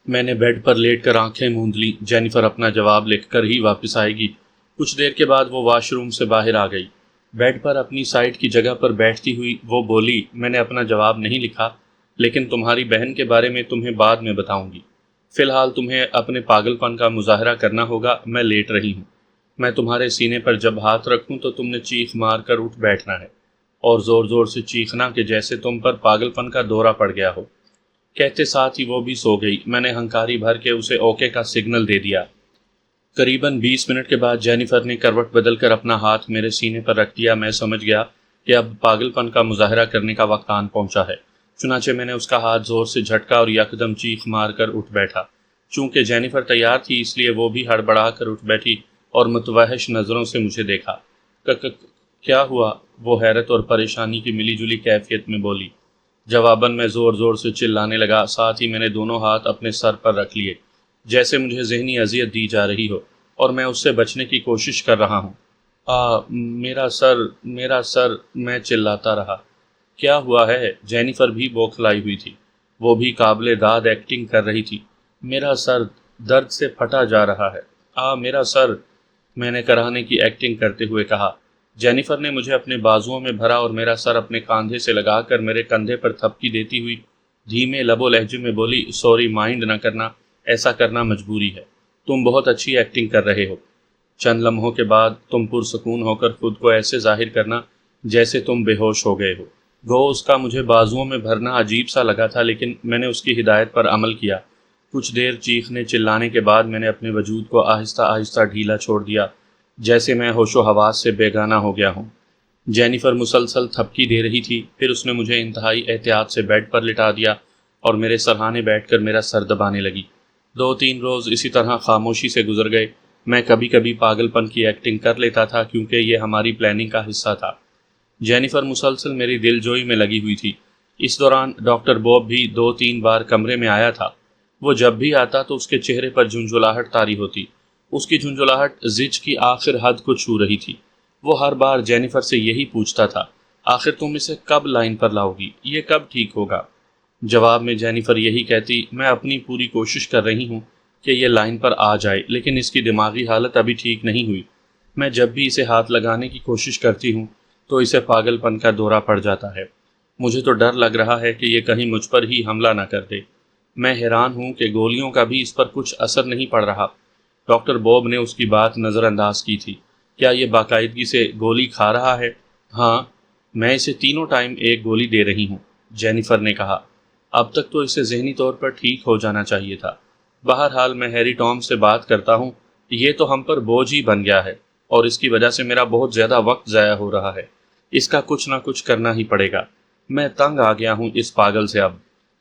میں نے بیڈ پر لیٹ کر آنکھیں موند لیں۔ جینیفر اپنا جواب لکھ کر ہی واپس آئے گی۔ کچھ دیر کے بعد وہ واش روم سے باہر آ گئی۔ بیڈ پر اپنی سائٹ کی جگہ پر بیٹھتی ہوئی وہ بولی، میں نے اپنا جواب نہیں لکھا، لیکن تمہاری بہن کے بارے میں تمہیں بعد میں بتاؤں گی۔ فی الحال تمہیں اپنے پاگل پن کا مظاہرہ کرنا ہوگا۔ میں لیٹ رہی ہوں۔ میں تمہارے سینے پر جب ہاتھ رکھوں تو تم نے چیخ مار کر اٹھ بیٹھنا ہے، اور زور زور سے چیخنا کہ جیسے تم پر پاگل پن کا دورہ پڑ گیا ہو۔ کہتے ساتھ ہی وہ بھی سو گئی۔ میں نے ہنکاری بھر کے اسے اوکے کا سگنل دے دیا۔ قریباً 20 منٹ کے بعد جینیفر نے کروٹ بدل کر اپنا ہاتھ میرے سینے پر رکھ دیا۔ میں سمجھ گیا کہ اب پاگل پن کا مظاہرہ کرنے کا وقت آن پہنچا ہے۔ چنانچہ میں نے اس کا ہاتھ زور سے جھٹکا اور یکدم چیخ مار کر اٹھ بیٹھا۔ چونکہ جینیفر تیار تھی اس لیے وہ بھی ہڑبڑا کر اٹھ بیٹھی اور متوحش نظروں سے مجھے دیکھا۔ کیا ہوا؟ وہ حیرت اور پریشانی کی ملی جلی کیفیت میں بولی۔ جواباً میں زور زور سے چلانے لگا، ساتھ ہی میں نے دونوں ہاتھ اپنے سر پر رکھ لیے جیسے مجھے ذہنی اذیت دی جا رہی ہو اور میں اس سے بچنے کی کوشش کر رہا ہوں۔ میرا سر، میں چلاتا رہا۔ کیا ہوا ہے؟ جینیفر بھی بوکھلائی ہوئی تھی۔ وہ بھی قابل داد ایکٹنگ کر رہی تھی۔ میرا سر درد سے پھٹا جا رہا ہے۔ میرا سر، میں نے کراہنے کی ایکٹنگ کرتے ہوئے کہا۔ جینیفر نے مجھے اپنے بازوؤں میں بھرا اور میرا سر اپنے کاندھے سے لگا کر میرے کندھے پر تھپکی دیتی ہوئی دھیمے لب و لہجے میں بولی، سوری، مائنڈ نہ کرنا، ایسا کرنا مجبوری ہے۔ تم بہت اچھی ایکٹنگ کر رہے ہو۔ چند لمحوں کے بعد تم پرسکون ہو کر خود کو ایسے ظاہر کرنا جیسے تم بے ہوش ہو گئے ہو۔ گو اس کا مجھے بازوؤں میں بھرنا عجیب سا لگا تھا، لیکن میں نے اس کی ہدایت پر عمل کیا۔ کچھ دیر چیخنے چلانے کے بعد میں نے اپنے وجود کو آہستہ آہستہ ڈھیلا چھوڑ دیا، جیسے میں ہوش و حواس سے بے گانہ ہو گیا ہوں۔ جینیفر مسلسل تھپکی دے رہی تھی، پھر اس نے مجھے انتہائی احتیاط سے بیڈ پر لٹا دیا اور میرے سرہانے بیٹھ کر میرا سر دبانے لگی۔ 2-3 روز اسی طرح خاموشی سے گزر گئے۔ میں کبھی کبھی پاگل پن کی ایکٹنگ کر لیتا تھا کیونکہ یہ ہماری پلاننگ کا حصہ تھا۔ جینیفر مسلسل میری دل جوئی میں لگی ہوئی تھی۔ اس دوران ڈاکٹر بوب بھی 2-3 بار کمرے میں آیا تھا۔ وہ جب بھی آتا تو اس کے چہرے پر جھنجھلاہٹ طاری ہوتی۔ اس کی جھنجھلاہٹ زچ کی آخر حد کو چھو رہی تھی۔ وہ ہر بار جینیفر سے یہی پوچھتا تھا، آخر تم اسے کب لائن پر لاؤ گی؟ یہ کب ٹھیک ہوگا؟ جواب میں جینیفر یہی کہتی، میں اپنی پوری کوشش کر رہی ہوں کہ یہ لائن پر آ جائے، لیکن اس کی دماغی حالت ابھی ٹھیک نہیں ہوئی۔ میں جب بھی اسے ہاتھ لگانے کی کوشش کرتی ہوں تو اسے پاگل پن کا دورہ پڑ جاتا ہے۔ مجھے تو ڈر لگ رہا ہے کہ یہ کہیں مجھ پر ہی حملہ نہ کر دے۔ میں حیران ہوں کہ گولیوں کا بھی اس پر کچھ اثر نہیں پڑ رہا۔ ڈاکٹر بوب نے اس کی بات نظر انداز کی تھی۔ کیا یہ باقاعدگی سے گولی کھا رہا ہے؟ ہاں، میں اسے تینوں ٹائم ایک گولی دے رہی ہوں، جینیفر نے کہا۔ اب تک تو اسے ذہنی طور پر ٹھیک ہو جانا چاہیے تھا۔ بہرحال میں ہیری ٹام سے بات کرتا ہوں، یہ تو ہم پر بوجھ ہی بن گیا ہے اور اس کی وجہ سے میرا بہت زیادہ وقت ضائع ہو رہا ہے۔ اس کا کچھ نہ کچھ کرنا ہی پڑے گا۔ میں تنگ آ گیا ہوں اس پاگل سے اب۔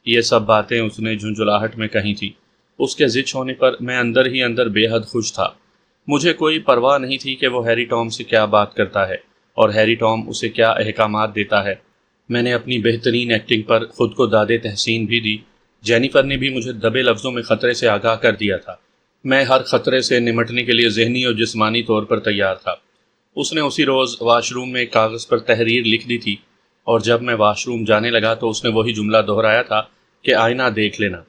یہ سب باتیں اس نے جھنجھلاہٹ میں کہی تھی۔ اس کے زچ ہونے پر میں اندر ہی اندر بے حد خوش تھا۔ مجھے کوئی پرواہ نہیں تھی کہ وہ ہیری ٹام سے کیا بات کرتا ہے اور ہیری ٹام اسے کیا احکامات دیتا ہے۔ میں نے اپنی بہترین ایکٹنگ پر خود کو داد تحسین بھی دی۔ جینیفر نے بھی مجھے دبے لفظوں میں خطرے سے آگاہ کر دیا تھا۔ میں ہر خطرے سے نمٹنے کے لیے ذہنی اور جسمانی طور پر تیار تھا۔ اس نے اسی روز واش روم میں ایک کاغذ پر تحریر لکھ دی تھی، اور جب میں واش روم جانے لگا تو اس نے وہی جملہ دہرایا تھا کہ آئینہ دیکھ لینا۔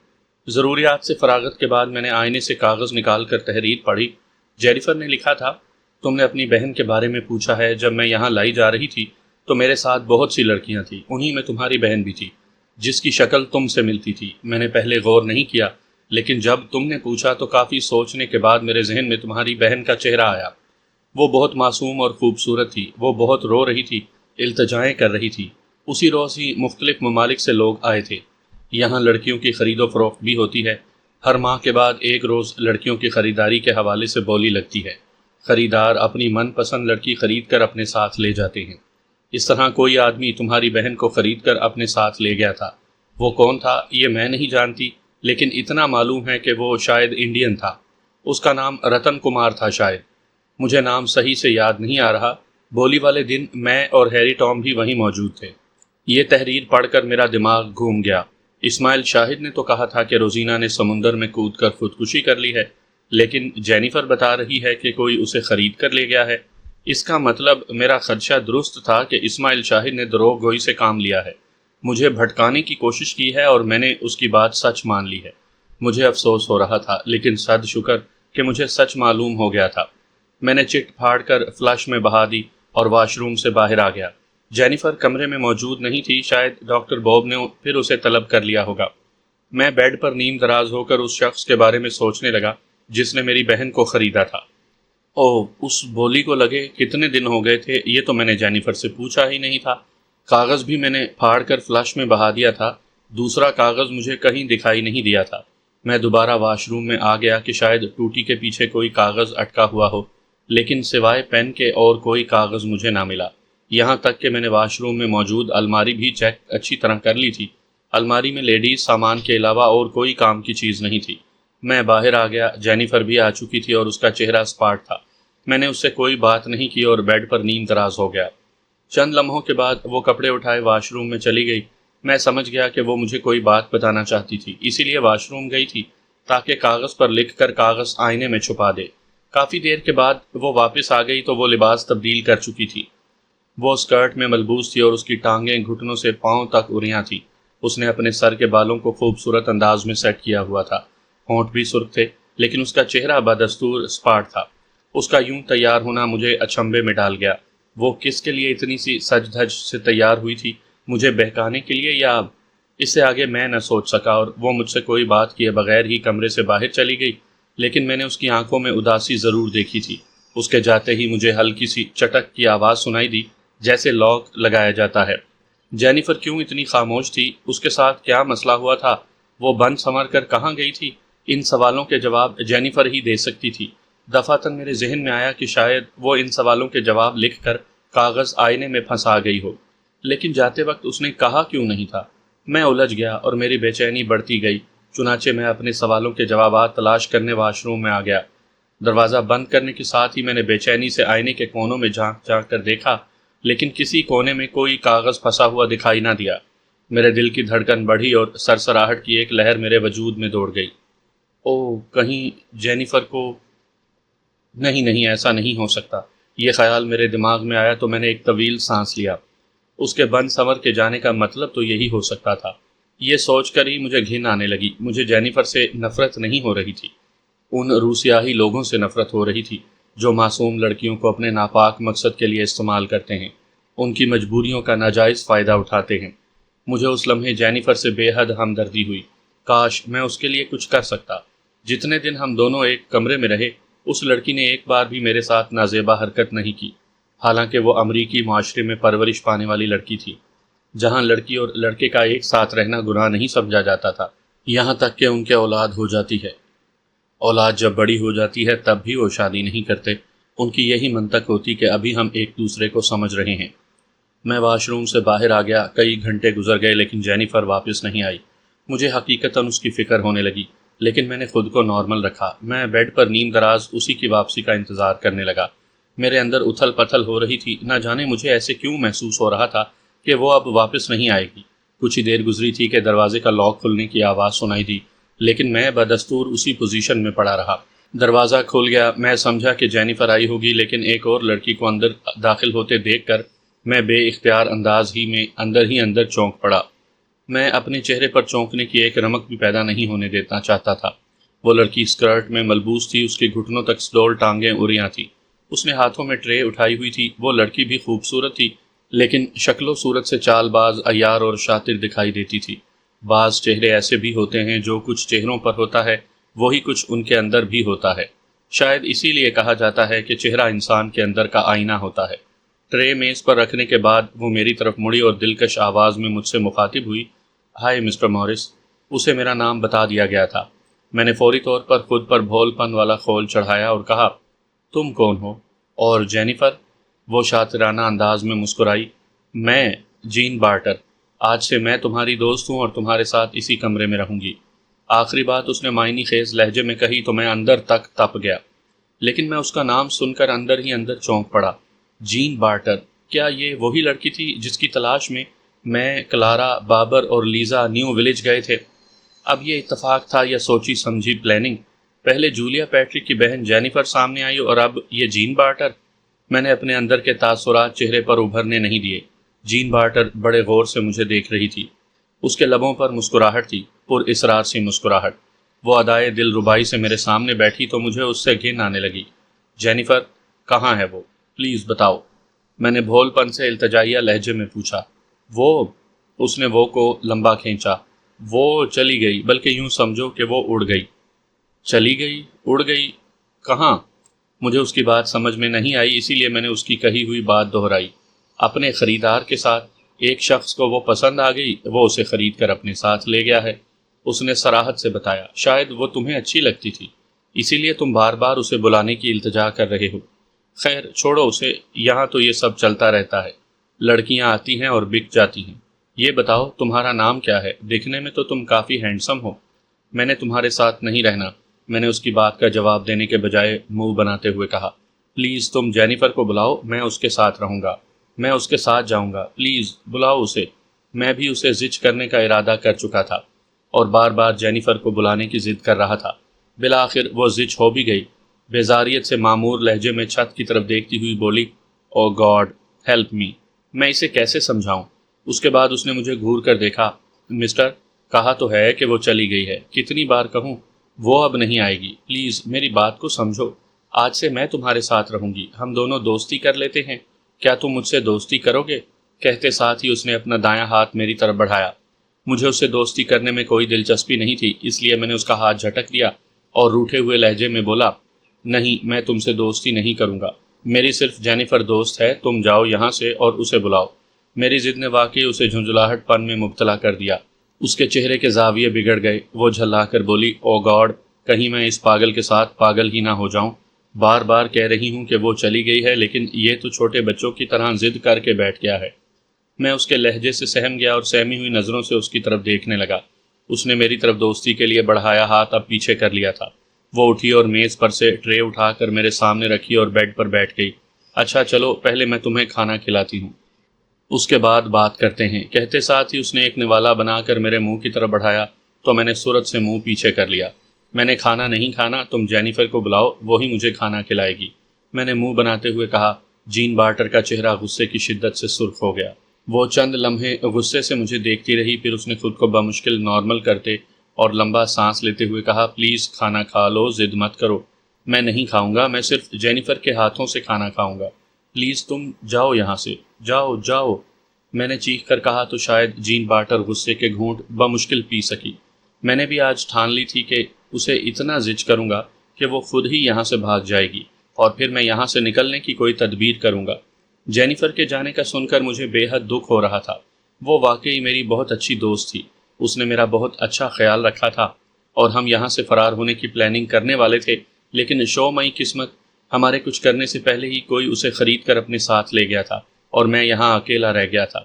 ضروریات سے فراغت کے بعد میں نے آئینے سے کاغذ نکال کر تحریر پڑھی۔ جینیفر نے لکھا تھا، تم نے اپنی بہن کے بارے میں پوچھا ہے۔ جب میں یہاں لائی جا رہی تھی تو میرے ساتھ بہت سی لڑکیاں تھیں، انہی میں تمہاری بہن بھی تھی جس کی شکل تم سے ملتی تھی۔ میں نے پہلے غور نہیں کیا، لیکن جب تم نے پوچھا تو کافی سوچنے کے بعد میرے ذہن میں تمہاری بہن کا چہرہ آیا۔ وہ بہت معصوم اور خوبصورت تھی۔ وہ بہت رو رہی تھی، التجائیں کر رہی تھی۔ اسی روز ہی مختلف ممالک سے لوگ آئے تھے۔ یہاں لڑکیوں کی خرید و فروخت بھی ہوتی ہے۔ ہر ماہ کے بعد ایک روز لڑکیوں کی خریداری کے حوالے سے بولی لگتی ہے۔ خریدار اپنی من پسند لڑکی خرید کر اپنے ساتھ لے جاتے ہیں۔ اس طرح کوئی آدمی تمہاری بہن کو خرید کر اپنے ساتھ لے گیا تھا۔ وہ کون تھا یہ میں نہیں جانتی، لیکن اتنا معلوم ہے کہ وہ شاید انڈین تھا۔ اس کا نام رتن کمار تھا شاید۔ مجھے نام صحیح سے یاد نہیں آ رہا۔ بولی والے دن میں اور ہیری ٹام بھی وہیں موجود تھے۔ یہ تحریر پڑھ کر میرا دماغ گھوم گیا۔ اسماعیل شاہد نے تو کہا تھا کہ روزینہ نے سمندر میں کود کر خودکشی کر لی ہے، لیکن جینیفر بتا رہی ہے کہ کوئی اسے خرید کر لے گیا ہے۔ اس کا مطلب میرا خدشہ درست تھا کہ اسماعیل شاہد نے دروغ گوئی سے کام لیا ہے، مجھے بھٹکانے کی کوشش کی ہے اور میں نے اس کی بات سچ مان لی ہے۔ مجھے افسوس ہو رہا تھا، لیکن صد شکر کہ مجھے سچ معلوم ہو گیا تھا۔ میں نے چٹ پھاڑ کر فلش میں بہا دی اور واش روم سے باہر آ گیا۔ جینیفر کمرے میں موجود نہیں تھی، شاید ڈاکٹر بوب نے پھر اسے طلب کر لیا ہوگا۔ میں بیڈ پر نیم دراز ہو کر اس شخص کے بارے میں سوچنے لگا جس نے میری بہن کو خریدا تھا۔ اوہ، اس بولی کو لگے کتنے دن ہو گئے تھے، یہ تو میں نے جینیفر سے پوچھا ہی نہیں تھا۔ کاغذ بھی میں نے پھاڑ کر فلش میں بہا دیا تھا، دوسرا کاغذ مجھے کہیں دکھائی نہیں دیا تھا۔ میں دوبارہ واش روم میں آ گیا کہ شاید ٹوٹی کے پیچھے کوئی کاغذ اٹکا ہوا ہو، لیکن سوائے پین کے اور کوئی کاغذ مجھے نہ ملا۔ یہاں تک کہ میں نے واش روم میں موجود الماری بھی چیک اچھی طرح کر لی تھی۔ الماری میں لیڈیز سامان کے علاوہ اور کوئی کام کی چیز نہیں تھی۔ میں باہر آ گیا، جینیفر بھی آ چکی تھی اور اس کا چہرہ اسپاٹ تھا۔ میں نے اس سے کوئی بات نہیں کی اور بیڈ پر نیم دراز ہو گیا۔ چند لمحوں کے بعد وہ کپڑے اٹھائے واش روم میں چلی گئی۔ میں سمجھ گیا کہ وہ مجھے کوئی بات بتانا چاہتی تھی، اسی لیے واش روم گئی تھی تاکہ کاغذ پر لکھ کر کاغذ آئینے میں چھپا دے۔ کافی دیر کے بعد وہ واپس آ گئی تو وہ لباس تبدیل کر چکی تھی۔ وہ اسکرٹ میں ملبوس تھی اور اس کی ٹانگیں گھٹنوں سے پاؤں تک اریاں تھیں۔ اس نے اپنے سر کے بالوں کو خوبصورت انداز میں سیٹ کیا ہوا تھا، ہونٹ بھی سرخ تھے، لیکن اس کا چہرہ بدستور اسپاٹ تھا۔ اس کا یوں تیار ہونا مجھے اچنبھے میں ڈال گیا۔ وہ کس کے لیے اتنی سی سج دھج سے تیار ہوئی تھی؟ مجھے بہکانے کے لیے یا؟ اس سے آگے میں نہ سوچ سکا اور وہ مجھ سے کوئی بات کیے بغیر ہی کمرے سے باہر چلی گئی، لیکن میں نے اس کی آنکھوں میں اداسی ضرور دیکھی تھی۔ اس کے جاتے ہی مجھے ہلکی سی چٹک کی آواز سنائی دی، جیسے لاک لگایا جاتا ہے۔ جینیفر کیوں اتنی خاموش تھی؟ اس کے ساتھ کیا مسئلہ ہوا تھا؟ وہ بند سنور کر کہاں گئی تھی؟ ان سوالوں کے جواب جینیفر ہی دے سکتی تھی۔ دفعتاً میرے ذہن میں آیا کہ شاید وہ ان سوالوں کے جواب لکھ کر کاغذ آئینے میں پھنسا گئی ہو، لیکن جاتے وقت اس نے کہا کیوں نہیں تھا؟ میں الجھ گیا اور میری بے چینی بڑھتی گئی۔ چنانچہ میں اپنے سوالوں کے جوابات تلاش کرنے واش روم میں آ گیا۔ دروازہ بند کرنے کے ساتھ ہی میں نے بے چینی سے آئینے کے کونوں میں جھانک جھانک کر دیکھا، لیکن کسی کونے میں کوئی کاغذ پھنسا ہوا دکھائی نہ دیا۔ میرے دل کی دھڑکن بڑھی اور سرسراہٹ کی ایک لہر میرے وجود میں دوڑ گئی۔ اوہ، کہیں جینیفر کو… نہیں، ایسا نہیں ہو سکتا۔ یہ خیال میرے دماغ میں آیا تو میں نے ایک طویل سانس لیا۔ اس کے بند سنور کے جانے کا مطلب تو یہی ہو سکتا تھا۔ یہ سوچ کر ہی مجھے گھن آنے لگی۔ مجھے جینیفر سے نفرت نہیں ہو رہی تھی، ان روسیاہی لوگوں سے نفرت ہو رہی تھی جو معصوم لڑکیوں کو اپنے ناپاک مقصد کے لیے استعمال کرتے ہیں، ان کی مجبوریوں کا ناجائز فائدہ اٹھاتے ہیں۔ مجھے اس لمحے جینیفر سے بے حد ہمدردی ہوئی۔ کاش میں اس کے لیے کچھ کر سکتا۔ جتنے دن ہم دونوں ایک کمرے میں رہے، اس لڑکی نے ایک بار بھی میرے ساتھ نازیبا حرکت نہیں کی، حالانکہ وہ امریکی معاشرے میں پرورش پانے والی لڑکی تھی، جہاں لڑکی اور لڑکے کا ایک ساتھ رہنا گناہ نہیں سمجھا جاتا تھا، یہاں تک کہ ان کے اولاد ہو جاتی ہے۔ اولاد جب بڑی ہو جاتی ہے تب بھی وہ شادی نہیں کرتے۔ ان کی یہی منطق ہوتی کہ ابھی ہم ایک دوسرے کو سمجھ رہے ہیں۔ میں واش روم سے باہر آ گیا۔ کئی گھنٹے گزر گئے لیکن جینیفر واپس نہیں آئی۔ مجھے حقیقتاً اس کی فکر ہونے لگی، لیکن میں نے خود کو نارمل رکھا۔ میں بیڈ پر نیم دراز اسی کی واپسی کا انتظار کرنے لگا۔ میرے اندر اتھل پتھل ہو رہی تھی، نہ جانے مجھے ایسے کیوں محسوس ہو رہا تھا کہ وہ اب واپس نہیں آئے گی۔ کچھ ہی دیر گزری تھی کہ دروازے کا لاک کھلنے کی آواز سنائی دی، لیکن میں بدستور اسی پوزیشن میں پڑا رہا۔ دروازہ کھل گیا۔ میں سمجھا کہ جینیفر آئی ہوگی، لیکن ایک اور لڑکی کو اندر داخل ہوتے دیکھ کر میں بے اختیار انداز ہی میں اندر چونک پڑا۔ میں اپنے چہرے پر چونکنے کی ایک رمق بھی پیدا نہیں ہونے دینا چاہتا تھا۔ وہ لڑکی اسکرٹ میں ملبوس تھی، اس کے گھٹنوں تک سڈول ٹانگیں اریاں تھیں۔ اس نے ہاتھوں میں ٹرے اٹھائی ہوئی تھی۔ وہ لڑکی بھی خوبصورت تھی، لیکن شکل و صورت سے چال باز، عیار اور شاطر دکھائی دیتی تھی۔ بعض چہرے ایسے بھی ہوتے ہیں جو کچھ چہروں پر ہوتا ہے وہی کچھ ان کے اندر بھی ہوتا ہے۔ شاید اسی لیے کہا جاتا ہے کہ چہرہ انسان کے اندر کا آئینہ ہوتا ہے۔ ٹرے میز پر رکھنے کے بعد وہ میری طرف مڑی اور دلکش آواز میں مجھ سے مخاطب ہوئی، ہائے مسٹر مورس۔ اسے میرا نام بتا دیا گیا تھا۔ میں نے فوری طور پر خود پر بھول پن والا خول چڑھایا اور کہا، تم کون ہو؟ اور جینیفر؟ وہ شاطرانہ انداز میں مسکرائی، میں جین بارٹر۔ آج سے میں تمہاری دوست ہوں اور تمہارے ساتھ اسی کمرے میں رہوں گی۔ آخری بات اس نے معنی خیز لہجے میں کہی تو میں اندر تک تپ گیا، لیکن میں اس کا نام سن کر اندر ہی اندر چونک پڑا۔ جین بارٹر! کیا یہ وہی لڑکی تھی جس کی تلاش میں کلارا، بابر اور لیزا نیو ولیج گئے تھے؟ اب یہ اتفاق تھا یا سوچی سمجھی پلاننگ؟ پہلے جولیا پیٹرک کی بہن جینیفر سامنے آئی اور اب یہ جین بارٹر؟ میں نے اپنے اندر کے تاثرات چہرے پر ابھرنے نہیں دیے۔ جین بارٹر بڑے غور سے مجھے دیکھ رہی تھی۔ اس کے لبوں پر مسکراہٹ تھی، پر اسرار سی مسکراہٹ۔ وہ ادائے دل ربائی سے میرے سامنے بیٹھی تو مجھے اس سے گھن آنے لگی۔ جینیفر کہاں ہے وہ؟ پلیز بتاؤ، میں نے بھول پن سے التجائیہ لہجے میں پوچھا۔ وہ، اس نے وہ کو لمبا کھینچا، وہ چلی گئی، بلکہ یوں سمجھو کہ وہ اڑ گئی۔ چلی گئی؟ اڑ گئی؟ کہاں؟ مجھے اس کی بات سمجھ میں نہیں آئی، اسی لیے میں نے اس کی کہی ہوئی بات دہرائی۔ اپنے خریدار کے ساتھ، ایک شخص کو وہ پسند آ گئی، وہ اسے خرید کر اپنے ساتھ لے گیا ہے۔ اس نے صراحت سے بتایا۔ شاید وہ تمہیں اچھی لگتی تھی، اسی لیے تم بار بار اسے بلانے کی التجا کر رہے ہو۔ خیر چھوڑو اسے، یہاں تو یہ سب چلتا رہتا ہے، لڑکیاں آتی ہیں اور بک جاتی ہیں۔ یہ بتاؤ تمہارا نام کیا ہے؟ دیکھنے میں تو تم کافی ہینڈسم ہو۔ میں نے تمہارے ساتھ نہیں رہنا، میں نے اس کی بات کا جواب دینے کے بجائے منہ بناتے ہوئے کہا۔ پلیز تم جینیفر کو بلاؤ، میں اس کے ساتھ رہوں گا، میں اس کے ساتھ جاؤں گا، پلیز بلاؤ اسے۔ میں بھی اسے زچ کرنے کا ارادہ کر چکا تھا اور بار بار جینیفر کو بلانے کی ضد کر رہا تھا۔ بالآخر وہ زچ ہو بھی گئی۔ بیزاریت سے معمور لہجے میں چھت کی طرف دیکھتی ہوئی بولی، او گاڈ ہیلپ می، میں اسے کیسے سمجھاؤں؟ اس کے بعد اس نے مجھے گھور کر دیکھا۔ مسٹر، کہا تو ہے کہ وہ چلی گئی ہے، کتنی بار کہوں؟ وہ اب نہیں آئے گی، پلیز میری بات کو سمجھو۔ آج سے میں تمہارے ساتھ رہوں گی، ہم دونوں دوستی کر لیتے ہیں، کیا تم مجھ سے دوستی کرو گے؟ کہتے ساتھ ہی اس نے اپنا دایاں ہاتھ میری طرف بڑھایا۔ مجھے اس سے دوستی کرنے میں کوئی دلچسپی نہیں تھی، اس لیے میں نے اس کا ہاتھ جھٹک دیا اور روٹھے ہوئے لہجے میں بولا، نہیں میں تم سے دوستی نہیں کروں گا، میری صرف جینیفر دوست ہے، تم جاؤ یہاں سے اور اسے بلاؤ۔ میری ضد نے واقعی اسے جھنجھلاہٹ پن میں مبتلا کر دیا۔ اس کے چہرے کے زاویے بگڑ گئے، وہ جھلا کر بولی، او گاڈ، کہیں میں اس پاگل کے ساتھ پاگل ہی نہ ہو جاؤں۔ بار بار کہہ رہی ہوں کہ وہ چلی گئی ہے، لیکن یہ تو چھوٹے بچوں کی طرح ضد کر کے بیٹھ گیا ہے۔ میں اس کے لہجے سے سہم گیا اور سہمی ہوئی نظروں سے اس کی طرف دیکھنے لگا۔ اس نے میری طرف دوستی کے لیے بڑھایا ہاتھ اب پیچھے کر لیا تھا۔ وہ اٹھی اور میز پر سے ٹرے اٹھا کر میرے سامنے رکھی اور بیڈ پر بیٹھ گئی۔ اچھا چلو، پہلے میں تمہیں کھانا کھلاتی ہوں، اس کے بعد بات کرتے ہیں۔ کہتے ساتھ ہی اس نے ایک نوالا بنا کر میرے منہ کی طرف بڑھایا تو میں نے صورت سے منہ پیچھے کر لیا۔ میں نے کھانا نہیں کھانا، تم جینیفر کو بلاؤ، وہی مجھے کھانا کھلائے گی، میں نے منہ بناتے ہوئے کہا۔ جین بارٹر کا چہرہ غصے کی شدت سے سرخ ہو گیا۔ وہ چند لمحے غصے سے مجھے دیکھتی رہی، پھر اس نے خود کو بمشکل نارمل کرتے اور لمبا سانس لیتے ہوئے کہا، پلیز کھانا کھا لو، ضد مت کرو۔ میں نہیں کھاؤں گا، میں صرف جینیفر کے ہاتھوں سے کھانا کھاؤں گا، پلیز تم جاؤ یہاں سے، جاؤ جاؤ۔ میں نے چیخ کر کہا تو شاید جین بارٹر غصے کے گھونٹ بمشکل پی سکی۔ میں نے بھی آج ٹھان لی تھی کہ اسے اتنا زج کروں گا کہ وہ خود ہی یہاں سے بھاگ جائے گی اور پھر میں یہاں سے نکلنے کی کوئی تدبیر کروں گا۔ جینیفر کے جانے کا سن کر مجھے بے حد دکھ ہو رہا تھا۔ وہ واقعی میری بہت اچھی دوست تھی، اس نے میرا بہت اچھا خیال رکھا تھا اور ہم یہاں سے فرار ہونے کی پلاننگ کرنے والے تھے، لیکن شومئی قسمت، ہمارے کچھ کرنے سے پہلے ہی کوئی اسے خرید کر اپنے ساتھ لے گیا تھا اور میں یہاں اکیلا رہ گیا تھا۔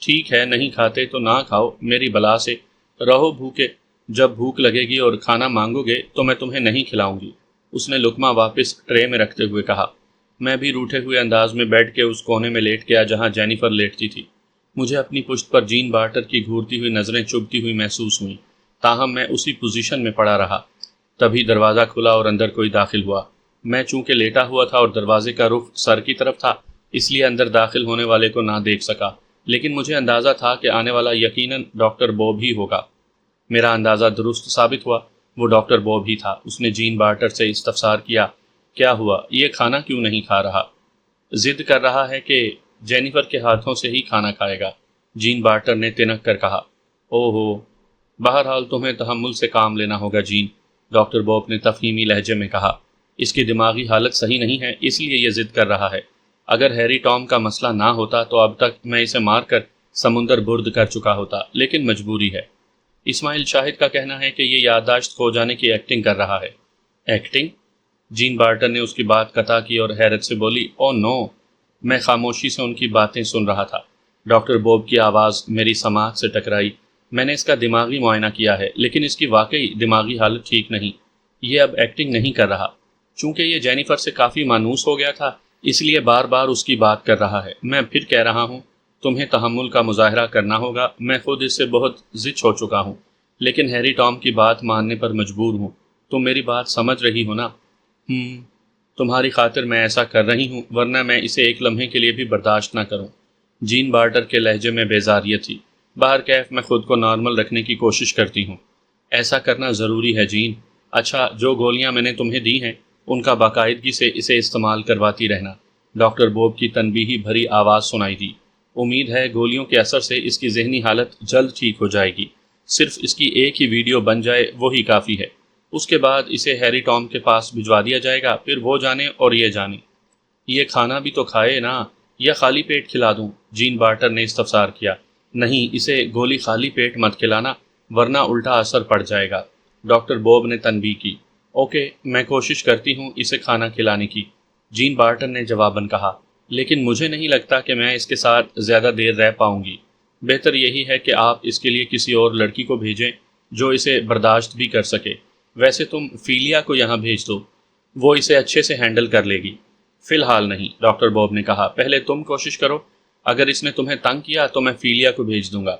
ٹھیک ہے، نہیں کھاتے تو نہ کھاؤ، میری بلا سے رہو بھوکے، جب بھوک لگے گی اور کھانا مانگو گے تو میں تمہیں نہیں کھلاؤں گی، اس نے لقمہ واپس ٹرے میں رکھتے ہوئے کہا۔ میں بھی روٹھے ہوئے انداز میں بیٹھ کے اس کونے میں لیٹ گیا جہاں جینیفر لیٹتی تھی۔ مجھے اپنی پشت پر جین بارٹر کی گھورتی ہوئی نظریں چبھتی ہوئی محسوس ہوئیں، تاہم میں اسی پوزیشن میں پڑا رہا۔ تبھی دروازہ کھلا اور اندر کوئی داخل ہوا۔ میں چونکہ لیٹا ہوا تھا اور دروازے کا رخ سر کی طرف تھا، اس لیے اندر داخل ہونے والے کو نہ دیکھ سکا، لیکن مجھے اندازہ تھا کہ آنے والا یقیناً ڈاکٹر بوب ہی ہوگا۔ میرا اندازہ درست ثابت ہوا، وہ ڈاکٹر بوب ہی تھا۔ اس نے جین بارٹر سے استفسار کیا، کیا ہوا، یہ کھانا کیوں نہیں کھا رہا؟ ضد کر رہا ہے کہ جینیفر کے ہاتھوں سے ہی کھانا کھائے گا، جین بارٹر نے تنک کر کہا۔ او ہو، بہرحال تمہیں تحمل سے کام لینا ہوگا جین، ڈاکٹر بوب نے تفہیمی لہجے میں کہا۔ اس کی دماغی حالت صحیح نہیں ہے، اس لیے یہ ضد کر رہا ہے۔ اگر ہیری ٹام کا مسئلہ نہ ہوتا تو اب تک میں اسے مار کر سمندر برد کر چکا ہوتا، لیکن مجبوری ہے۔ اسماعیل شاہد کا کہنا ہے کہ یہ یادداشت کھو جانے کی ایکٹنگ کر رہا ہے۔ ایکٹنگ؟ جین بارٹر نے اس کی بات قطع کی اور حیرت سے بولی، او نو۔ میں خاموشی سے ان کی باتیں سن رہا تھا۔ ڈاکٹر بوب کی آواز میری سماعت سے ٹکرائی۔ میں نے اس کا دماغی معائنہ کیا ہے، لیکن اس کی واقعی دماغی حالت ٹھیک نہیں، یہ اب ایکٹنگ نہیں کر رہا۔ چونکہ یہ جینیفر سے کافی مانوس ہو گیا تھا، اس لیے بار بار اس کی بات کر رہا ہے۔ میں پھر کہہ رہا ہوں، تمہیں تحمل کا مظاہرہ کرنا ہوگا، میں خود اس سے بہت زچ ہو چکا ہوں، لیکن ہیری ٹام کی بات ماننے پر مجبور ہوں۔ تم میری بات سمجھ رہی ہو نا؟ تمہاری خاطر میں ایسا کر رہی ہوں، ورنہ میں اسے ایک لمحے کے لیے بھی برداشت نہ کروں۔ جین بارٹر کے لہجے میں بیزاریت تھی۔ باہر کیف میں خود کو نارمل رکھنے کی کوشش کرتی ہوں۔ ایسا کرنا ضروری ہے جین۔ اچھا، جو گولیاں میں نے تمہیں دی ہیں ان کا باقاعدگی سے اسے استعمال کرواتی رہنا۔ ڈاکٹر بوب کی تنبیہی بھری آواز سنائی دی۔ امید ہے گولیوں کے اثر سے اس کی ذہنی حالت جلد ٹھیک ہو جائے گی۔ صرف اس کی ایک ہی ویڈیو بن جائے وہی کافی ہے۔ اس کے بعد اسے ہیری ٹام کے پاس بھجوا دیا جائے گا، پھر وہ جانے اور یہ جانے۔ یہ کھانا بھی تو کھائے نا، یا خالی پیٹ کھلا دوں؟ جین بارٹر نے استفسار کیا۔ نہیں، اسے گولی خالی پیٹ مت کھلانا ورنہ الٹا اثر پڑ جائے گا، ڈاکٹر بوب نے تنبیہ کی۔ اوکے، میں کوشش کرتی ہوں اسے کھانا کھلانے کی، جین بارٹر نے جواباً کہا، لیکن مجھے نہیں لگتا کہ میں اس کے ساتھ زیادہ دیر رہ پاؤں گی۔ بہتر یہی ہے کہ آپ اس کے لیے کسی اور لڑکی کو بھیجیں جو اسے برداشت بھی کر سکے۔ ویسے تم فیلیا کو یہاں بھیج دو، وہ اسے اچھے سے ہینڈل کر لے گی۔ فی الحال نہیں، ڈاکٹر بوب نے کہا، پہلے تم کوشش کرو، اگر اس نے تمہیں تنگ کیا تو میں فیلیا کو بھیج دوں گا۔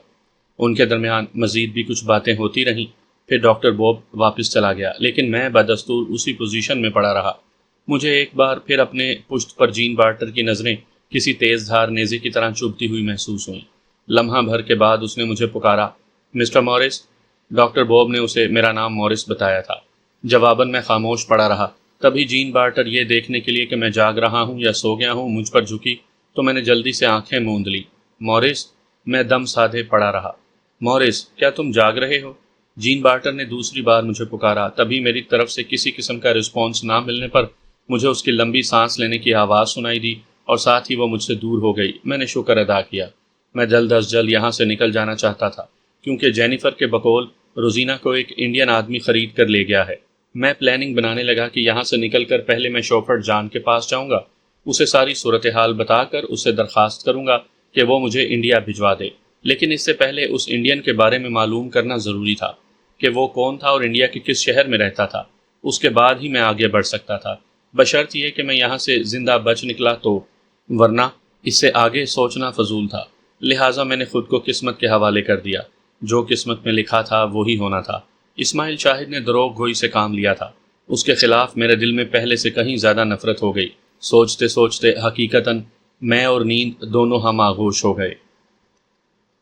ان کے درمیان مزید بھی کچھ باتیں ہوتی رہیں، پھر ڈاکٹر بوب واپس چلا گیا، لیکن میں بدستور اسی پوزیشن میں پڑا رہا۔ مجھے ایک بار پھر اپنے پشت پر جین بارٹر کی نظریں کسی تیز دھار نیزے کی طرح چبھتی ہوئی محسوس ہوئیں۔ لمحہ بھر کے بعد اس نے مجھے پکارا، مسٹر مورس۔ ڈاکٹر بوب نے اسے میرا نام مورس بتایا تھا۔ جواباً میں خاموش پڑا رہا۔ تبھی جین بارٹر یہ دیکھنے کے لیے کہ میں جاگ رہا ہوں یا سو گیا ہوں مجھ پر جھکی تو میں نے جلدی سے آنکھیں موند لی۔ مورس، میں دم سادھے پڑا رہا۔ مورس، کیا تم جاگ رہے ہو؟ جین بارٹر نے دوسری بار مجھے پکارا۔ تبھی میری طرف سے کسی قسم کا رسپانس نہ ملنے پر مجھے اس کی لمبی سانس لینے کی آواز سنائی دی اور ساتھ ہی وہ مجھ سے دور ہو گئی۔ میں نے شکر ادا کیا۔ میں جلد از جلد یہاں سے نکل جانا چاہتا تھا کیونکہ جینیفر کے بقول روزینہ کو ایک انڈین آدمی خرید کر لے گیا ہے۔ میں پلاننگ بنانے لگا کہ یہاں سے نکل کر پہلے میں شوفرڈ جان کے پاس جاؤں گا، اسے ساری صورتحال بتا کر اس سے درخواست کروں گا کہ وہ مجھے انڈیا بھجوا دے، لیکن اس سے پہلے اس انڈین کے بارے میں معلوم کرنا ضروری تھا کہ وہ کون تھا اور انڈیا کے کس شہر میں رہتا تھا۔ اس کے بعد ہی میں آگے بڑھ سکتا تھا، بشرط یہ کہ میں یہاں سے زندہ بچ نکلا تو، ورنہ اس سے آگے سوچنا فضول تھا۔ لہٰذا میں نے خود کو قسمت کے حوالے کر دیا۔ جو قسمت میں لکھا تھا وہی ہونا تھا۔ اسماعیل شاہد نے دروغ گوئی سے کام لیا تھا۔ اس کے خلاف میرے دل میں پہلے سے کہیں زیادہ نفرت ہو گئی۔ سوچتے سوچتے حقیقتاً میں اور نیند دونوں ہم آغوش ہو گئے۔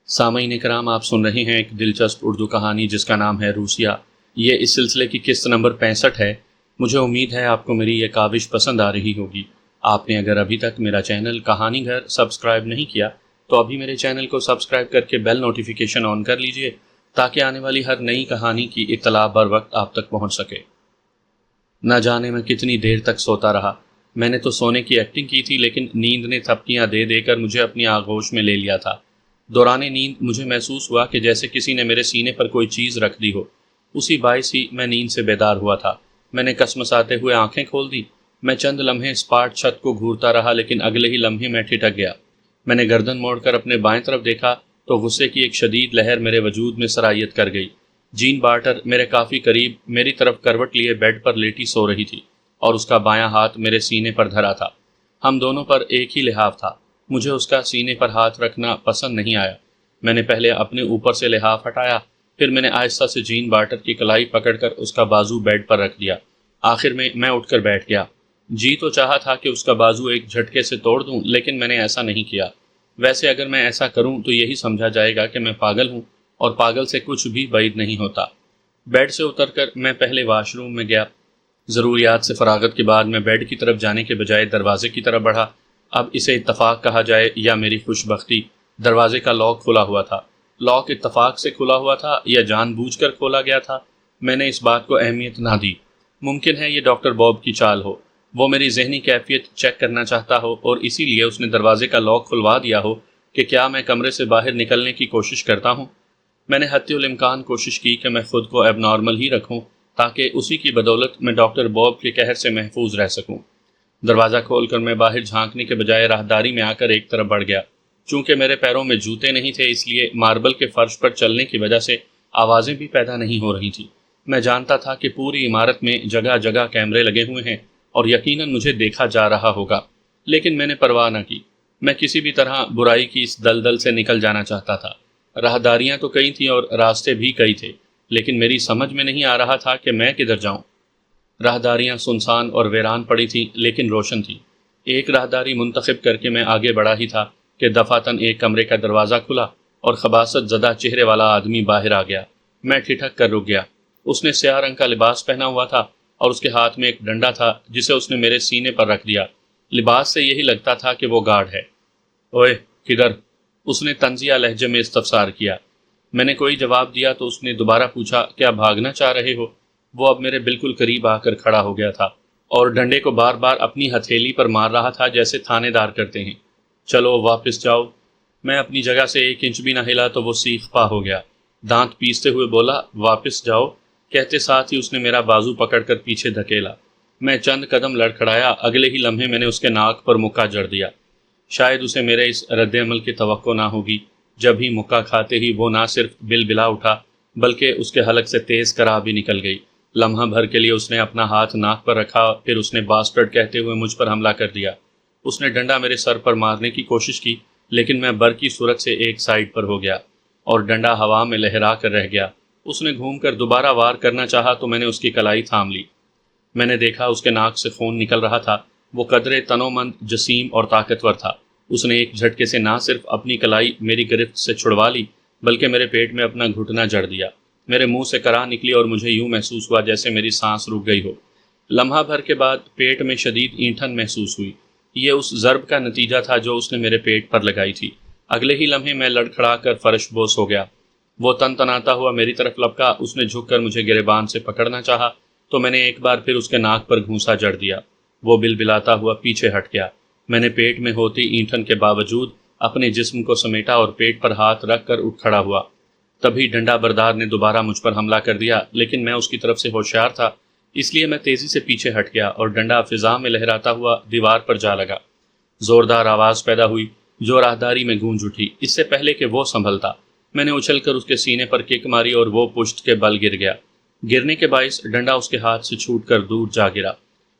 سامعین کرام، آپ سن رہے ہیں ایک دلچسپ اردو کہانی جس کا نام ہے روسیا۔ یہ اس سلسلے کی قسط نمبر 65 ہے۔ مجھے امید ہے آپ کو میری یہ کاوش پسند آ رہی ہوگی۔ آپ نے اگر ابھی تک میرا چینل کہانی گھر سبسکرائب نہیں کیا تو ابھی میرے چینل کو سبسکرائب کر کے بیل نوٹیفیکیشن آن کر لیجئے تاکہ آنے والی ہر نئی کہانی کی اطلاع بر وقت آپ تک پہنچ سکے۔ نہ جانے میں کتنی دیر تک سوتا رہا۔ میں نے تو سونے کی ایکٹنگ کی تھی، لیکن نیند نے تھپکیاں دے دے کر مجھے اپنی آغوش میں لے لیا تھا۔ دوران نیند مجھے محسوس ہوا کہ جیسے کسی نے میرے سینے پر کوئی چیز رکھ دی ہو۔ اسی باعث ہی میں نیند سے بیدار ہوا تھا۔ میں نے کسمساتے ہوئے آنکھیں کھول دی۔ میں چند لمحے اسپاٹ چھت کو گھورتا رہا، لیکن اگلے ہی لمحے میں ٹھٹک گیا۔ میں نے گردن موڑ کر اپنے بائیں طرف دیکھا تو غصے کی ایک شدید لہر میرے وجود میں سرایت کر گئی۔ جین بارٹر میرے کافی قریب میری طرف کروٹ لیے بیڈ پر لیٹی سو رہی تھی اور اس کا بایاں ہاتھ میرے سینے پر دھرا تھا۔ ہم دونوں پر ایک ہی لحاف تھا۔ مجھے اس کا سینے پر ہاتھ رکھنا پسند نہیں آیا۔ میں نے پہلے اپنے اوپر سے لحاف ہٹایا، پھر میں نے آہستہ سے جین بارٹر کی کلائی پکڑ کر اس کا بازو بیڈ پر رکھ دیا۔ آخر میں اٹھ کر بیٹھ گیا۔ جی تو چاہا تھا کہ اس کا بازو ایک جھٹکے سے توڑ دوں، لیکن میں نے ایسا نہیں کیا۔ ویسے اگر میں ایسا کروں تو یہی سمجھا جائے گا کہ میں پاگل ہوں، اور پاگل سے کچھ بھی بعید نہیں ہوتا۔ بیڈ سے اتر کر میں پہلے واش روم میں گیا۔ ضروریات سے فراغت کے بعد میں بیڈ کی طرف جانے کے بجائے دروازے کی طرف بڑھا۔ اب اسے اتفاق کہا جائے یا میری خوش بختی، دروازے کا لاک کھلا ہوا تھا۔ لاک اتفاق سے کھلا ہوا تھا یا جان بوجھ کر کھولا گیا تھا، میں نے اس بات کو اہمیت نہ دی۔ ممکن ہے یہ ڈاکٹر بوب کی چال ہو، وہ میری ذہنی کیفیت چیک کرنا چاہتا ہو اور اسی لیے اس نے دروازے کا لاک کھلوا دیا ہو کہ کیا میں کمرے سے باہر نکلنے کی کوشش کرتا ہوں۔ میں نے حتی الامکان کوشش کی کہ میں خود کو ایب نارمل ہی رکھوں تاکہ اسی کی بدولت میں ڈاکٹر بوب کے قہر سے محفوظ رہ سکوں۔ دروازہ کھول کر میں باہر جھانکنے کے بجائے راہداری میں آ کر ایک طرف بڑھ گیا۔ چونکہ میرے پیروں میں جوتے نہیں تھے، اس لیے ماربل کے فرش پر چلنے کی وجہ سے آوازیں بھی پیدا نہیں ہو رہی تھیں۔ میں جانتا تھا کہ پوری عمارت میں جگہ جگہ کیمرے لگے ہوئے ہیں اور یقیناً مجھے دیکھا جا رہا ہوگا، لیکن میں نے پرواہ نہ کی۔ میں کسی بھی طرح برائی کی اس دلدل سے نکل جانا چاہتا تھا۔ راہداریاں تو کئی تھیں اور راستے بھی کئی تھے، لیکن میری سمجھ میں نہیں آ رہا تھا کہ میں کدھر جاؤں۔ راہداریاں سنسان اور ویران پڑی تھیں لیکن روشن تھیں۔ ایک راہداری منتخب کر کے میں آگے بڑھا ہی تھا کہ دفعتاً ایک کمرے کا دروازہ کھلا اور خباثت زدہ چہرے والا آدمی باہر آ گیا۔ میں ٹھٹک کر رک گیا۔ اس نے سیاہ رنگ کا لباس پہنا ہوا تھا اور اس کے ہاتھ میں ایک ڈنڈا تھا جسے اس نے میرے سینے پر رکھ دیا۔ لباس سے یہی لگتا تھا کہ وہ گارڈ ہے۔ اوئے کدھر؟ اس نے طنزیہ لہجے میں استفسار کیا۔ میں نے کوئی جواب دیا تو اس نے دوبارہ پوچھا، کیا بھاگنا چاہ رہے ہو؟ وہ اب میرے بالکل قریب آ کر کھڑا ہو گیا تھا اور ڈنڈے کو بار بار اپنی ہتھیلی پر مار رہا تھا جیسے تھانے دار کرتے ہیں۔ چلو واپس جاؤ۔ میں اپنی جگہ سے 1 انچ بھی نہ ہلا تو وہ سیخ پا ہو گیا۔ دانت پیستے ہوئے بولا، واپس جاؤ، کہتے ساتھ ہی اس نے میرا بازو پکڑ کر پیچھے دھکیلا۔ میں چند قدم لڑکھڑایا، اگلے ہی لمحے میں نے اس کے ناک پر مکہ جڑ دیا۔ شاید اسے میرے اس رد عمل کی توقع نہ ہوگی۔ جب ہی مکہ کھاتے ہی وہ نہ صرف بل بلا اٹھا بلکہ اس کے حلق سے تیز کراہ بھی نکل گئی۔ لمحہ بھر کے لیے اس نے اپنا ہاتھ ناک پر رکھا، پھر اس نے باسٹرڈ کہتے ہوئے مجھ پر حملہ کر دیا۔ اس نے ڈنڈا میرے سر پر مارنے کی کوشش کی لیکن میں بر کی صورت سے ایک سائیڈ پر ہو گیا اور ڈنڈا ہوا میں لہرا کر رہ گیا۔ اس نے گھوم کر دوبارہ وار کرنا چاہا تو میں نے اس کی کلائی تھام لی۔ میں نے دیکھا اس کے ناک سے خون نکل رہا تھا۔ وہ قدرے تنومند، جسیم اور طاقتور تھا۔ اس نے ایک جھٹکے سے نہ صرف اپنی کلائی میری گرفت سے چھڑوا لی بلکہ میرے پیٹ میں اپنا گھٹنا جڑ دیا۔ میرے منہ سے کراہ نکلی اور مجھے یوں محسوس ہوا جیسے میری سانس رک گئی ہو۔ لمحہ بھر کے بعد پیٹ میں شدید اینٹھن محسوس ہوئی۔ یہ اس ضرب کا نتیجہ تھا جو اس نے میرے پیٹ پر لگائی تھی۔ اگلے ہی لمحے میں لڑکھڑا کر فرش بوس ہو گیا۔ وہ تنتناتا ہوا میری طرف لپکا۔ اس نے جھک کر مجھے گریبان سے پکڑنا چاہا تو میں نے ایک بار پھر اس کے ناک پر گھونسا جڑ دیا۔ وہ بل بلاتا ہوا پیچھے ہٹ گیا۔ میں نے پیٹ میں ہوتی اینٹھن کے باوجود اپنے جسم کو سمیٹا اور پیٹ پر ہاتھ رکھ کر اٹھ کھڑا ہوا۔ تبھی ڈنڈا بردار نے دوبارہ مجھ پر حملہ کر دیا لیکن میں اس کی طرف سے ہوشیار تھا، اس لیے میں تیزی سے پیچھے ہٹ گیا اور ڈنڈا فضا میں لہراتا ہوا دیوار پر جا لگا۔ زوردار آواز پیدا ہوئی جو راہداری میں گونج اٹھی۔ اس سے پہلے کہ وہ سنبھلتا میں نے اچھل کر اس کے سینے پر کک ماری اور وہ پشت کے بل گر گیا۔ گرنے کے باعث ڈنڈا اس کے ہاتھ سے چھوٹ کر دور جا گرا۔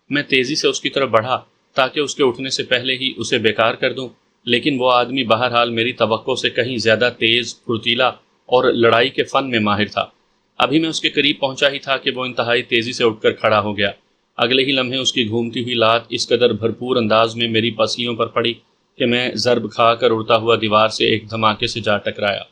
میں تیزی سے اس کی طرف بڑھا تاکہ اس کے اٹھنے سے پہلے ہی اسے بیکار کر دوں، لیکن وہ آدمی بہرحال میری توقع سے کہیں زیادہ تیز، پھرتیلا اور لڑائی کے فن میں ماہر تھا۔ ابھی میں اس کے قریب پہنچا ہی تھا کہ وہ انتہائی تیزی سے اٹھ کر کھڑا ہو گیا۔ اگلے ہی لمحے اس کی گھومتی ہوئی لات اس قدر بھرپور انداز میں میری پسلیوں پر پڑی کہ میں ضرب کھا کر اڑتا ہوا دیوار سے ایک دھماکے سے جا ٹکرایا۔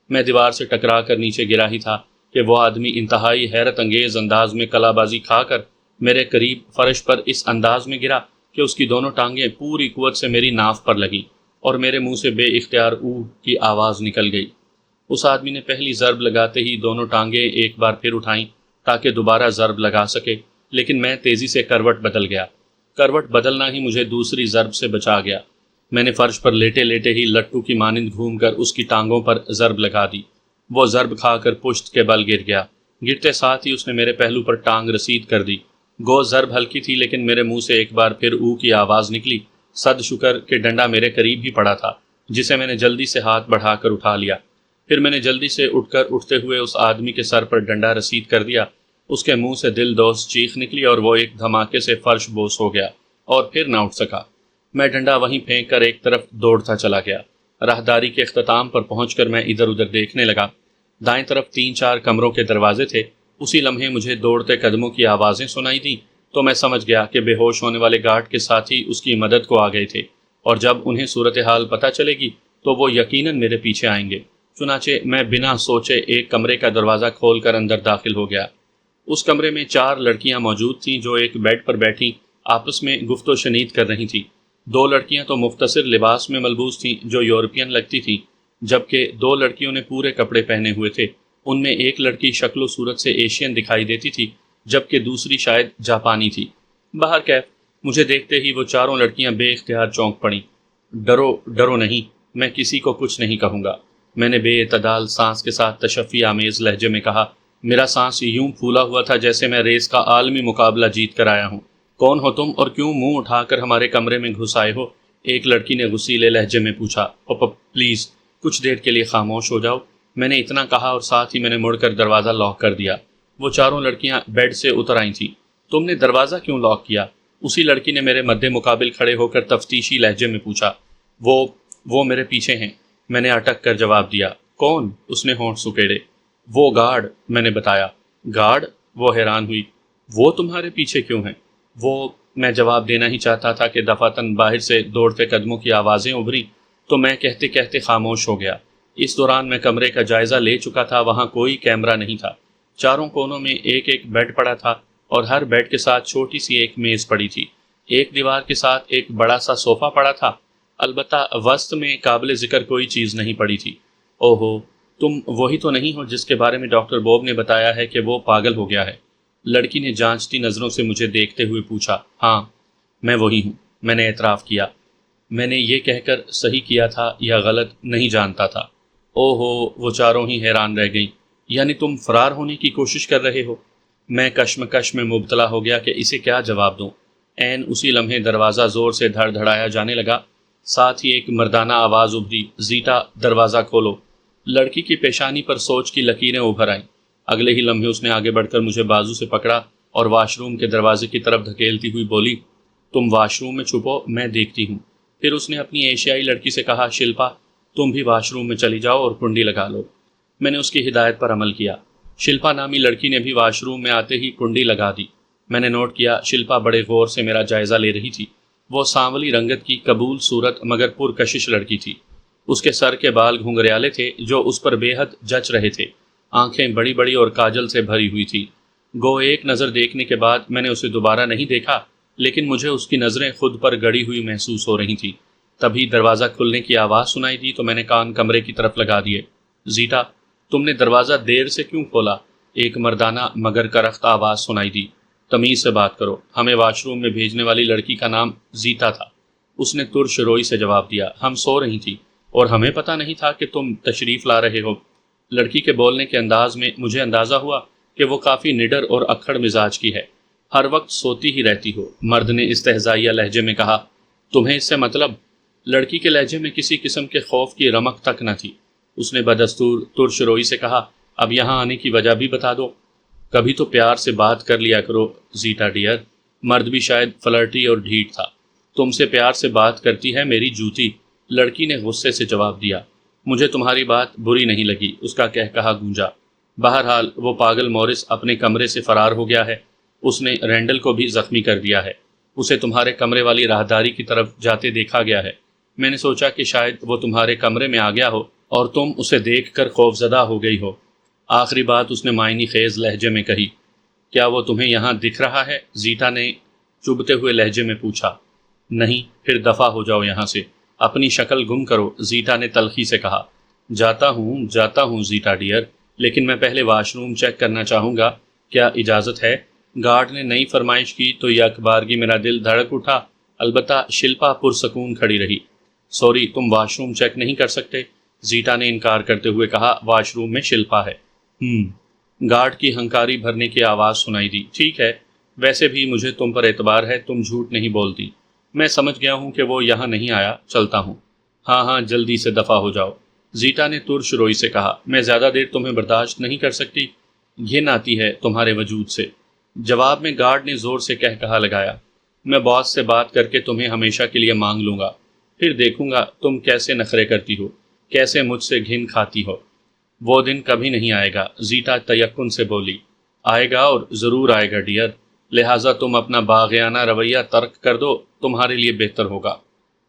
میں دیوار سے ٹکرا کر نیچے گرا ہی تھا کہ وہ آدمی انتہائی حیرت انگیز انداز میں کلا بازی کھا کر میرے قریب فرش پر اس انداز میں گرا کہ اس کی دونوں ٹانگیں پوری قوت سے میری ناف پر لگیں اور میرے منہ سے بے اختیار اوہ کی آواز نکل گئی۔ اس آدمی نے پہلی ضرب لگاتے ہی دونوں ٹانگیں ایک بار پھر اٹھائیں تاکہ دوبارہ ضرب لگا سکے، لیکن میں تیزی سے کروٹ بدل گیا۔ کروٹ بدلنا ہی مجھے دوسری ضرب سے بچا گیا۔ میں نے فرش پر لیٹے لیٹے ہی لٹو کی مانند گھوم کر اس کی ٹانگوں پر ضرب لگا دی۔ وہ ضرب کھا کر پشت کے بل گر گیا۔ گرتے ساتھ ہی اس نے میرے پہلو پر ٹانگ رسید کر دی۔ گو ضرب ہلکی تھی لیکن میرے منہ سے ایک بار پھر او کی آواز نکلی۔ صد شکر کہ ڈنڈا میرے قریب ہی پڑا تھا، جسے میں نے جلدی سے ہاتھ بڑھا کر اٹھا لیا۔ پھر میں نے جلدی سے اٹھ کر اٹھتے ہوئے اس آدمی کے سر پر ڈنڈا رسید کر دیا۔ اس کے منہ سے دل دوز چیخ نکلی اور وہ ایک دھماکے سے فرش بوس ہو گیا اور پھر نہ اٹھ سکا۔ میں ڈنڈا وہیں پھینک کر ایک طرف دوڑتا چلا گیا۔ راہداری کے اختتام پر پہنچ کر میں ادھر ادھر دیکھنے لگا۔ دائیں طرف 3-4 کمروں کے دروازے تھے۔ اسی لمحے مجھے دوڑتے قدموں کی آوازیں سنائی دیں تو میں سمجھ گیا کہ بے ہوش ہونے والے گارڈ کے ساتھی اس کی مدد کو آ گئے تھے اور جب انہیں صورتحال پتہ چلے گی تو وہ یقیناً میرے پیچھے آئیں گے۔ چنانچہ میں بنا سوچے ایک کمرے کا دروازہ کھول کر اندر داخل ہو گیا۔ اس کمرے میں 4 لڑکیاں موجود تھیں جو ایک بیڈ پر بیٹھی آپس میں گفت و شنید کر رہی تھیں۔ 2 لڑکیاں تو مختصر لباس میں ملبوس تھیں جو یورپین لگتی تھیں، جبکہ 2 لڑکیوں نے پورے کپڑے پہنے ہوئے تھے۔ ان میں ایک لڑکی شکل و صورت سے ایشین دکھائی دیتی تھی جبکہ دوسری شاید جاپانی تھی۔ بہرکیف مجھے دیکھتے ہی وہ 4 لڑکیاں بے اختیار چونک پڑیں۔ ڈرو ڈرو نہیں، میں کسی کو کچھ نہیں کہوں گا، میں نے بے اعتدال سانس کے ساتھ تشفی آمیز لہجے میں کہا۔ میرا سانس یوں پھولا ہوا تھا جیسے میں ریس کا عالمی مقابلہ جیت کر آیا ہوں۔ کون ہو تم اور کیوں منہ اٹھا کر ہمارے کمرے میں گھس آئے ہو؟ ایک لڑکی نے غصیلے لہجے میں پوچھا۔ پلیز کچھ دیر کے لیے خاموش ہو جاؤ، میں نے اتنا کہا اور ساتھ ہی میں نے مڑ کر دروازہ لاک کر دیا۔ وہ 4 لڑکیاں بیڈ سے اتر آئی تھیں۔ تم نے دروازہ کیوں لاک کیا؟ اسی لڑکی نے میرے مد مقابل کھڑے ہو کر تفتیشی لہجے میں پوچھا۔ وہ میرے پیچھے ہیں، میں نے اٹک کر جواب دیا۔ کون؟ اس نے ہونٹ سکیڑے۔ وہ گارڈ، میں نے بتایا۔ گارڈ؟ وہ حیران ہوئی۔ وہ تمہارے پیچھے کیوں ہیں؟ میں جواب دینا ہی چاہتا تھا کہ دفعتاً باہر سے دوڑتے قدموں کی آوازیں ابھری تو میں کہتے کہتے خاموش ہو گیا۔ اس دوران میں کمرے کا جائزہ لے چکا تھا، وہاں کوئی کیمرہ نہیں تھا۔ چاروں کونوں میں ایک ایک بیڈ پڑا تھا اور ہر بیڈ کے ساتھ چھوٹی سی ایک میز پڑی تھی۔ ایک دیوار کے ساتھ ایک بڑا سا صوفہ پڑا تھا، البتہ وسط میں قابل ذکر کوئی چیز نہیں پڑی تھی۔ اوہو، تم وہی تو نہیں ہو جس کے بارے میں ڈاکٹر بوب نے بتایا ہے کہ وہ پاگل ہو گیا ہے؟ لڑکی نے جانچتی نظروں سے مجھے دیکھتے ہوئے پوچھا۔ ہاں، میں وہی ہوں، میں نے اعتراف کیا۔ میں نے یہ کہہ کر صحیح کیا تھا یا غلط نہیں جانتا تھا۔ اوہو، وہ چاروں ہی حیران رہ گئیں۔ یعنی تم فرار ہونے کی کوشش کر رہے ہو؟ میں کشمکش میں مبتلا ہو گیا کہ اسے کیا جواب دوں۔ عین اسی لمحے دروازہ زور سے دھڑ دھڑایا جانے لگا، ساتھ ہی ایک مردانہ آواز ابھری، زیٹا دروازہ کھولو۔ لڑکی کی پیشانی پر سوچ کی لکیریں ابھر آئیں۔ اگلے ہی لمحے اس نے آگے بڑھ کر مجھے بازو سے پکڑا اور واش روم کے دروازے کی طرف دھکیلتی ہوئی بولی، تم واش روم میں چھپو، میں دیکھتی ہوں۔ پھر اس نے اپنی ایشیائی لڑکی سے کہا، شلپا تم بھی واش روم میں چلی جاؤ اور کنڈی لگا لو۔ میں نے اس کی ہدایت پر عمل کیا۔ شلپا نامی لڑکی نے بھی واش روم میں آتے ہی کنڈی لگا دی۔ میں نے نوٹ کیا شلپا بڑے غور سے میرا جائزہ لے رہی تھی۔ وہ سانولی رنگت کی قبول صورت مگر پرکشش لڑکی تھی۔ اس کے سر کے بال گھنگریالے تھے جو اس پر بے حد جچ رہے تھے۔ آنکھیں بڑی بڑی اور کاجل سے بھری ہوئی تھی۔ گو ایک نظر دیکھنے کے بعد میں نے اسے دوبارہ نہیں دیکھا، لیکن مجھے اس کی نظریں خود پر گڑی ہوئی محسوس ہو رہی تھیں۔ تبھی دروازہ کھلنے کی آواز سنائی دی تو میں نے کان کمرے کی طرف لگا دیے۔ زیٹا، تم نے دروازہ دیر سے کیوں کھولا؟ ایک مردانہ مگر کرخت آواز سنائی دی۔ تمیز سے بات کرو، ہمیں واش روم میں بھیجنے والی لڑکی کا نام زیتا تھا۔ اس نے ترش روئی سے جواب دیا۔ ہم سو رہی تھی اور ہمیں پتہ نہیں تھا کہ تم تشریف لا رہے ہو۔ لڑکی کے بولنے کے انداز میں مجھے اندازہ ہوا کہ وہ کافی نڈر اور اکھڑ مزاج کی ہے۔ ہر وقت سوتی ہی رہتی ہو، مرد نے استہزائیہ لہجے میں کہا۔ تمہیں اس سے مطلب؟ لڑکی کے لہجے میں کسی قسم کے خوف کی رمق تک نہ تھی۔ اس نے بدستور ترش روئی سے کہا، اب یہاں آنے کی وجہ بھی بتا دو۔ کبھی تو پیار سے بات کر لیا کرو زیٹا ڈیئر۔ مرد بھی شاید فلرٹی اور ڈھیٹ تھا۔ تم سے پیار سے بات کرتی ہے میری جوتی، لڑکی نے غصے سے جواب دیا۔ مجھے تمہاری بات بری نہیں لگی، اس کا کہا گونجا۔ بہرحال وہ پاگل مورس اپنے کمرے سے فرار ہو گیا ہے۔ اس نے رینڈل کو بھی زخمی کر دیا ہے۔ اسے تمہارے کمرے والی راہداری کی طرف جاتے دیکھا گیا ہے۔ میں نے سوچا کہ شاید وہ تمہارے کمرے میں آ گیا ہو اور تم اسے دیکھ کر خوفزدہ ہو گئی ہو۔ آخری بات اس نے معنی خیز لہجے میں کہی۔ کیا وہ تمہیں یہاں دکھ رہا ہے؟ زیٹا نے چبھتے ہوئے لہجے میں پوچھا۔ نہیں، پھر دفع ہو جاؤ یہاں سے، اپنی شکل گم کرو، زیٹا نے تلخی سے کہا۔ جاتا ہوں زیٹا ڈیئر، لیکن میں پہلے واش روم چیک کرنا چاہوں گا، کیا اجازت ہے؟ گارڈ نے نئی فرمائش کی تو یک بارگی میرا دل دھڑک اٹھا، البتہ شلپا پرسکون کھڑی رہی۔ سوری، تم واش روم چیک نہیں کر سکتے، زیٹا نے انکار کرتے ہوئے کہا۔ واش روم میں شلپا ہے۔ گارڈ کی ہنکاری بھرنے کی آواز سنائی دی۔ ٹھیک ہے، ویسے بھی مجھے تم پر اعتبار ہے، تم جھوٹ نہیں بولتی۔ میں سمجھ گیا ہوں کہ وہ یہاں نہیں آیا، چلتا ہوں۔ ہاں، جلدی سے دفع ہو جاؤ، زیٹا نے ترش روئی سے کہا۔ میں زیادہ دیر تمہیں برداشت نہیں کر سکتی، گھن آتی ہے تمہارے وجود سے۔ جواب میں گارڈ نے زور سے کہا لگایا۔ میں باس سے بات کر کے تمہیں ہمیشہ کے لیے مانگ لوں گا، پھر دیکھوں گا تم کیسے نخرے کرتی ہو، کیسے مجھ سے گھن کھاتی ہو۔ وہ دن کبھی نہیں آئے گا، زیٹا تیقن سے بولی۔ آئے گا اور ضرور آئے گا ڈیئر، لہٰذا تم اپنا باغیانہ رویہ ترک کر دو، تمہارے لیے بہتر ہوگا۔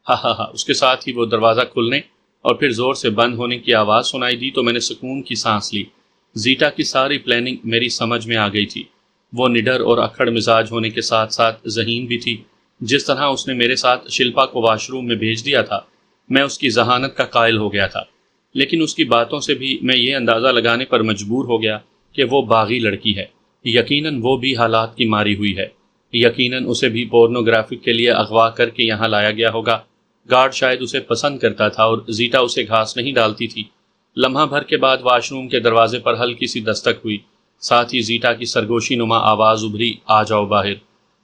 ہاں۔ اس کے ساتھ ہی وہ دروازہ کھلنے اور پھر زور سے بند ہونے کی آواز سنائی دی تو میں نے سکون کی سانس لی۔ زیٹا کی ساری پلاننگ میری سمجھ میں آ گئی تھی۔ وہ نڈر اور اکھڑ مزاج ہونے کے ساتھ ساتھ ذہین بھی تھی۔ جس طرح اس نے میرے ساتھ شلپا کو واش روم میں بھیج دیا تھا، میں اس کی ذہانت کا قائل ہو گیا تھا، لیکن اس کی باتوں سے بھی میں یہ اندازہ لگانے پر مجبور ہو گیا کہ وہ باغی لڑکی ہے۔ یقیناً وہ بھی حالات کی ماری ہوئی ہے، یقیناً اسے بھی پورنوگرافک کے لیے اغوا کر کے یہاں لایا گیا ہوگا۔ گارڈ شاید اسے پسند کرتا تھا اور زیٹا اسے گھاس نہیں ڈالتی تھی۔ لمحہ بھر کے بعد واش روم کے دروازے پر ہلکی سی دستک ہوئی، ساتھ ہی زیٹا کی سرگوشی نما آواز ابھری، آ جاؤ باہر۔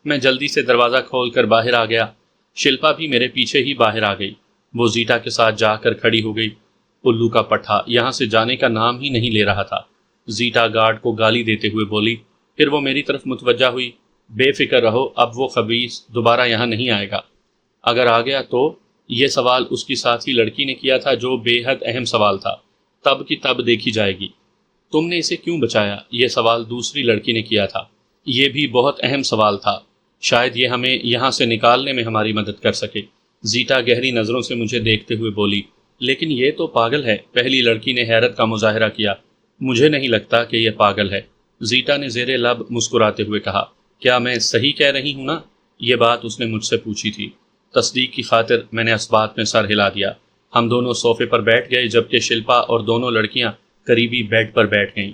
میں جلدی سے دروازہ کھول کر باہر آ گیا۔ شلپا بھی میرے پیچھے ہی باہر آ گئی۔ وہ زیٹا کے ساتھ جا کر کھڑی ہو گئی۔ الو کا پٹھا یہاں سے جانے کا نام ہی نہیں لے رہا تھا، زیٹا گارڈ کو گالی دیتے ہوئے بولی۔ پھر وہ میری طرف متوجہ ہوئی۔ بے فکر رہو، اب وہ خبیث دوبارہ یہاں نہیں آئے گا۔ اگر آ گیا تو؟ یہ سوال اس کی ساتھی لڑکی نے کیا تھا، جو بے حد اہم سوال تھا، تب کی تب دیکھی جائے گی۔ تم نے اسے کیوں بچایا؟ یہ سوال دوسری لڑکی نے کیا تھا۔ یہ بھی بہت اہم سوال تھا، شاید یہ ہمیں یہاں سے نکالنے میں ہماری مدد کر سکے۔ زیٹا گہری نظروں سے مجھے دیکھتے ہوئے بولی۔ لیکن یہ تو پاگل ہے، پہلی لڑکی نے حیرت کا مظاہرہ کیا۔ مجھے نہیں لگتا کہ یہ پاگل ہے۔ زیٹا نے زیر لب مسکراتے ہوئے کہا، کیا میں صحیح کہہ رہی ہوں نا؟ یہ بات اس نے مجھ سے پوچھی تھی۔ تصدیق کی خاطر میں نے اس بات میں سر ہلا دیا۔ ہم دونوں صوفے پر بیٹھ گئے جبکہ شلپا اور دونوں لڑکیاں قریبی بیڈ پر بیٹھ گئیں۔